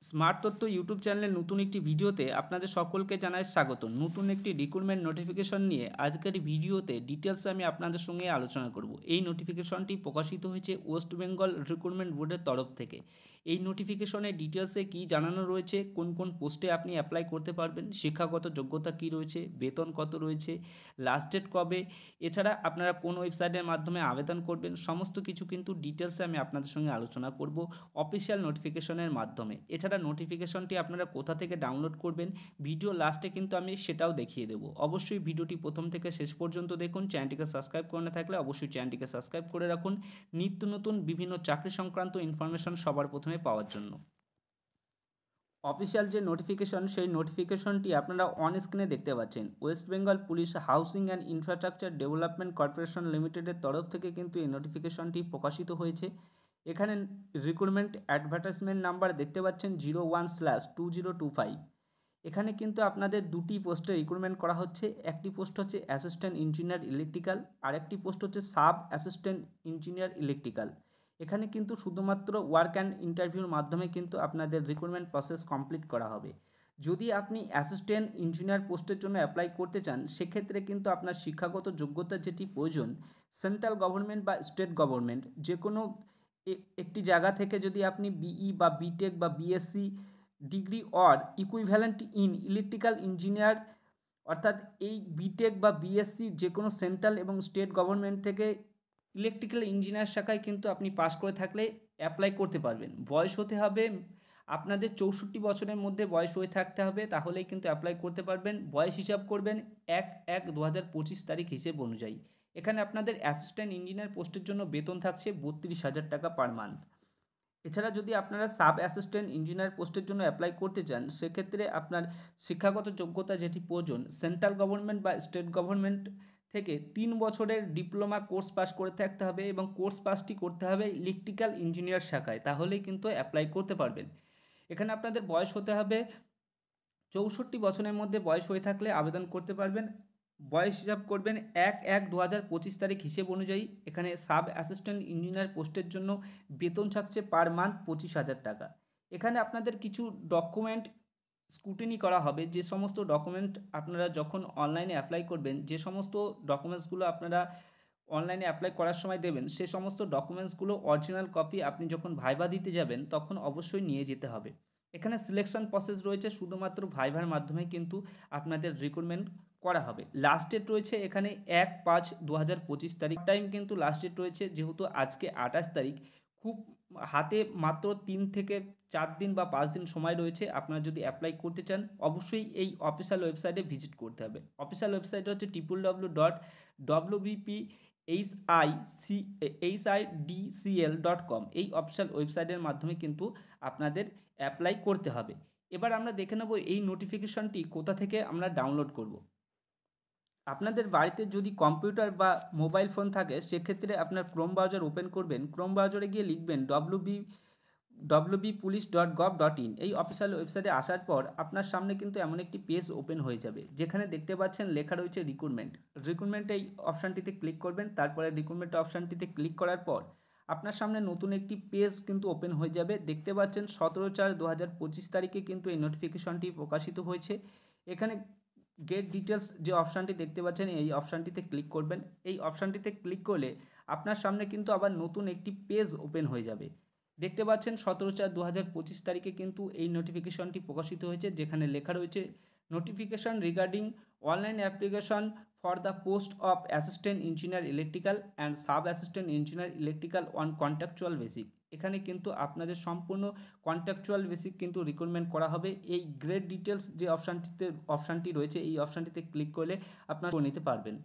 Smart তথ্য YouTube চ্যানেলের নতুন একটি ভিডিওতে আপনাদের সকলকে জানাই স্বাগত। নতুন একটি রিক্রুটমেন্ট নোটিফিকেশন নিয়ে আজকের এই ভিডিওতে ডিটেলসে আমি আপনাদের সঙ্গে আলোচনা করব। এই নোটিফিকেশনটি প্রকাশিত হয়েছে ওয়েস্ট বেঙ্গল রিক্রুটমেন্ট বোর্ডের তরফ থেকে। এই নোটিফিকেশনের ডিটেলসে কী জানানো রয়েছে, কোন কোন পোস্টে আপনি অ্যাপ্লাই করতে পারবেন, শিক্ষাগত যোগ্যতা কী রয়েছে, বেতন কত রয়েছে, লাস্ট ডেট কবে, এছাড়া আপনারা কোন ওয়েবসাইটের মাধ্যমে আবেদন করবেন, সমস্ত কিছু কিন্তু ডিটেলসে আমি আপনাদের সঙ্গে আলোচনা করব অফিসিয়াল নোটিফিকেশনের মাধ্যমে। এছাড়া নোটিফিকেশনটি আপনারা কোথা থেকে ডাউনলোড করবেন, ভিডিও লাস্টে কিন্তু আমি সেটাও দেখিয়ে দেবো। অবশ্যই ভিডিওটি প্রথম থেকে শেষ পর্যন্ত দেখুন। চ্যানেলটিকে সাবস্ক্রাইব করে না থাকলে অবশ্যই চ্যানেলটিকে সাবস্ক্রাইব করে রাখুন নিত্য নতুন বিভিন্ন চাকরি সংক্রান্ত ইনফরমেশন সবার প্রথমে পাওয়ার জন্য। অফিসিয়াল যে নোটিফিকেশন, সেই নোটিফিকেশনটি আপনারা অন স্ক্রিনে দেখতে পাচ্ছেন। West Bengal police housing and infrastructure development corporation লিমিটেডের তরফ থেকে কিন্তু এই নোটিফিকেশনটি প্রকাশিত হয়েছে। এখানে রিক্রুটমেন্ট অ্যাডভার্টাইজমেন্ট নাম্বার দেখতে পাচ্ছেন 01/2025। এখানে কিন্তু আপনাদের দুটি পোস্টে রিক্রুটমেন্ট করা হচ্ছে। একটি পোস্ট হচ্ছে অ্যাসিস্ট্যান্ট ইঞ্জিনিয়ার ইলেকট্রিক্যাল, আর একটি পোস্ট হচ্ছে সাব অ্যাসিস্ট্যান্ট ইঞ্জিনিয়ার ইলেকট্রিক্যাল। এখানে কিন্তু শুধুমাত্র ওয়ার্ক অ্যান্ড ইন্টারভিউর মাধ্যমে কিন্তু আপনাদের রিক্রুটমেন্ট প্রসেস কমপ্লিট করা হবে। যদি আপনি অ্যাসিস্ট্যান্ট ইঞ্জিনিয়ার পোস্টের জন্য অ্যাপ্লাই করতে চান, সেক্ষেত্রে কিন্তু আপনার শিক্ষাগত যোগ্যতা যেটি প্রয়োজন, সেন্ট্রাল গভর্নমেন্ট বা স্টেট গভর্নমেন্ট যে কোনো একটি জায়গা থেকে যদি আপনি বিই বা বিটেক বা BSc degree or equivalent in electrical engineer, অর্থাৎ এই বিটেক বা বিএসসি যে কোনো সেন্ট্রাল এবং স্টেট গভর্নমেন্ট থেকে ইলেকট্রিক্যাল ইঞ্জিনিয়ার শাখায় কিন্তু আপনি পাস করে থাকলে অ্যাপ্লাই করতে পারবেন। বয়স হতে হবে আপনাদের 64 বছরের মধ্যে বয়স হয়ে থাকতে হবে, তাহলেই কিন্তু অ্যাপ্লাই করতে পারবেন। বয়স হিসাব করবেন 1/1/2025 তারিখ হিসেব অনুযায়ী। এখানে আপনাদের অ্যাসিস্ট্যান্ট ইঞ্জিনিয়ার পোস্টের জন্য বেতন থাকছে 32,000 টাকা পার মান্থ। এছাড়া যদি আপনারা সাব অ্যাসিস্ট্যান্ট ইঞ্জিনিয়ার পোস্টের জন্য অ্যাপ্লাই করতে চান, সেক্ষেত্রে আপনার শিক্ষাগত যোগ্যতা যেটি প্রয়োজন, সেন্ট্রাল গভর্নমেন্ট বা স্টেট গভর্নমেন্ট থেকে 3 বছরের ডিপ্লোমা কোর্স পাস করে থাকতে হবে এবং কোর্স পাসটি করতে হবে ইলেকট্রিক্যাল ইঞ্জিনিয়ার শাখায়, তাহলেই কিন্তু অ্যাপ্লাই করতে পারবেন। এখানে আপনাদের বয়স হতে হবে 64 বছরের মধ্যে বয়স হয়ে থাকলে আবেদন করতে পারবেন। বয়স হিসাব করবেন 1/1/2025 তারিখ হিসেব অনুযায়ী। এখানে সাব অ্যাসিস্ট্যান্ট ইঞ্জিনিয়ার পোস্টের জন্য বেতন থাকছে পার মান্থ 25,000 টাকা। এখানে আপনাদের কিছু ডকুমেন্ট স্ক্রুটিনি করা হবে। যে সমস্ত ডকুমেন্ট আপনারা যখন অনলাইনে অ্যাপ্লাই করবেন, যে সমস্ত ডকুমেন্টসগুলো আপনারা অনলাইনে অ্যাপ্লাই করার সময় দেবেন, সে সমস্ত ডকুমেন্টসগুলো অরিজিনাল কপি আপনি যখন ভাইভা দিতে যাবেন তখন অবশ্যই নিয়ে যেতে হবে। এখানে সিলেকশন প্রসেস রয়েছে, শুধুমাত্র ভাইভার মাধ্যমে কিন্তু আপনাদের রিক্রুটমেন্ট করা হবে। লাস্ট ডেট রয়েছে এখানে 1/5/2025 তারিখ। টাইম কিন্তু লাস্ট ডেট রয়েছে, যেহেতু আজকে 28 তারিখ, খুব হাতে মাত্র 3 থেকে 4 দিন বা 5 দিন সময় রয়েছে। আপনারা যদি অ্যাপ্লাই করতে চান, অবশ্যই এই অফিসিয়াল ওয়েবসাইটে ভিজিট করতে হবে। অফিসিয়াল ওয়েবসাইট হচ্ছে www.wbphidcl.com। এই অফিসিয়াল ওয়েবসাইটের মাধ্যমে কিন্তু আপনাদের অ্যাপ্লাই করতে হবে। এবার আমরা দেখে নেব এই নোটিফিকেশনটি কোথা থেকে আমরা ডাউনলোড করব। আপনাদের বাড়িতে যদি কম্পিউটার বা মোবাইল ফোন থাকে, সেক্ষেত্রে আপনার ক্রোম ব্রাউজার ওপেন করবেন। ক্রোম ব্রাউজারে গিয়ে লিখবেন www.police.gov.in। এই অফিসিয়াল ওয়েবসাইটে আসার পর আপনার সামনে কিন্তু এমন একটি পেজ ওপেন হয়ে যাবে, যেখানে দেখতে পাচ্ছেন লেখা রয়েছে রিক্রুটমেন্ট। রিক্রুটমেন্ট এই অপশানটিতে ক্লিক করবেন। তারপরে রিক্রুটমেন্ট অপশানটিতে ক্লিক করার পর আপনার সামনে নতুন একটি পেজ কিন্তু ওপেন হয়ে যাবে। দেখতে পাচ্ছেন 17/4/2025 তারিখে কিন্তু এই নোটিফিকেশনটি প্রকাশিত হয়েছে। এখানে গেট ডিটেলস যে অপশানটি দেখতে পাচ্ছেন, এই অপশানটিতে ক্লিক করবেন। এই অপশানটিতে ক্লিক করলে আপনার সামনে কিন্তু আবার নতুন একটি পেজ ওপেন হয়ে যাবে। দেখতে পাচ্ছেন 17/4/2025 তারিখে কিন্তু এই নোটিফিকেশনটি প্রকাশিত হয়েছে, যেখানে লেখা রয়েছে notification regarding online application for the post of assistant engineer electrical and sub assistant engineer electrical on contractual basic. এখানে কিন্তু আপনাদের সম্পূর্ণ কন্ট্রাকচুয়াল বেসিক কিন্তু রিক্রুটমেন্ট করা হবে। এই গ্রেড ডিটেলস যে অপশানটি রয়েছে, এই অপশানটিতে ক্লিক করলে আপনারা করে নিতে পারবেন।